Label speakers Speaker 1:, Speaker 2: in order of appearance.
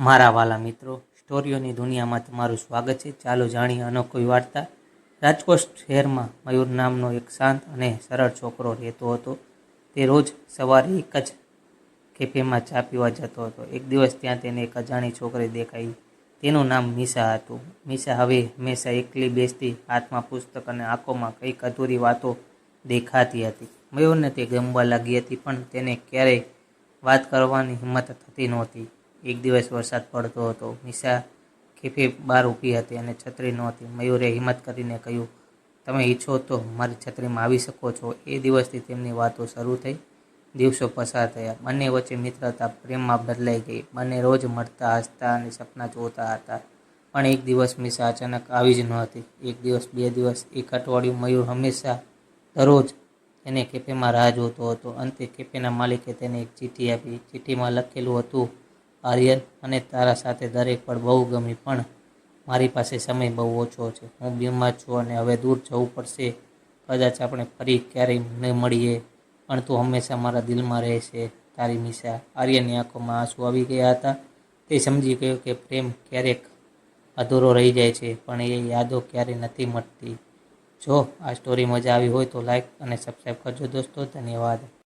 Speaker 1: મારા વાલા મિત્રો, સ્ટોરીઓની દુનિયામાં તમારું સ્વાગત છે. ચાલો જાણીએ અનોખી વાર્તા. રાજકોટ શહેરમાં મયુર નામનો એક શાંત અને સરળ છોકરો રહેતો હતો. તે રોજ સવારે એક જ કેફેમાં ચા પીવા જતો હતો. એક દિવસ ત્યાં તેને એક અજાણી છોકરી દેખાઈ. તેનું નામ મીશા હતું. મીશા હવે હંમેશા એકલી બેસતી, હાથમાં પુસ્તક અને આંખોમાં કંઈક અધૂરી વાતો દેખાતી હતી. મયુરને તે ગમવા લાગી હતી, પણ તેને ક્યારેય વાત કરવાની હિંમત થતી નહોતી. એક દિવસ વરસાદ પડતો હતો. મીશા કેફે બહાર ઊભી હતી અને છત્રી નહોતી. મયુરે હિંમત કરીને કહ્યું, "તમે ઈચ્છો તો મારી છત્રીમાં આવી શકો છો." એ દિવસથી તેમની વાતો શરૂ થઈ. દિવસો પસાર થયા. બંને વચ્ચે મિત્રતા પ્રેમમાં બદલાઈ ગઈ. બંને રોજ મળતા, હસતા અને સપના જોતા હતા. પણ એક દિવસ મીશા અચાનક આવી જ નહોતી. એક દિવસ, 2 દિવસ, એક અઠવાડિયું. મયુર હંમેશા દરરોજ તેને કેફેમાં રાહ જોતો હતો. અંતે કેફેના માલિકે તેને એક ચિઠ્ઠી આપી. ચિઠ્ઠીમાં લખેલું હતું, "આર્યન, મને તારા સાથે દરેક પળ બહુ ગમી, પણ મારી પાસે સમય બહુ ઓછો છે. હું બીમાર છું અને હવે દૂર જવું પડશે. કદાચ આપણે ફરી ક્યારેય ન મળીએ, પણ તું હંમેશા મારા દિલમાં રહેશે. તારી મીશા." આર્યનની આંખોમાં આંસુ આવી ગયા હતા. તે સમજી ગયો કે પ્રેમ ક્યારેક અધૂરો રહી જાય છે, પણ એ યાદો ક્યારેય નથી મટતી. જો આ સ્ટોરી મજા આવી હોય તો લાઈક અને સબસ્ક્રાઈબ કરજો દોસ્તો. ધન્યવાદ.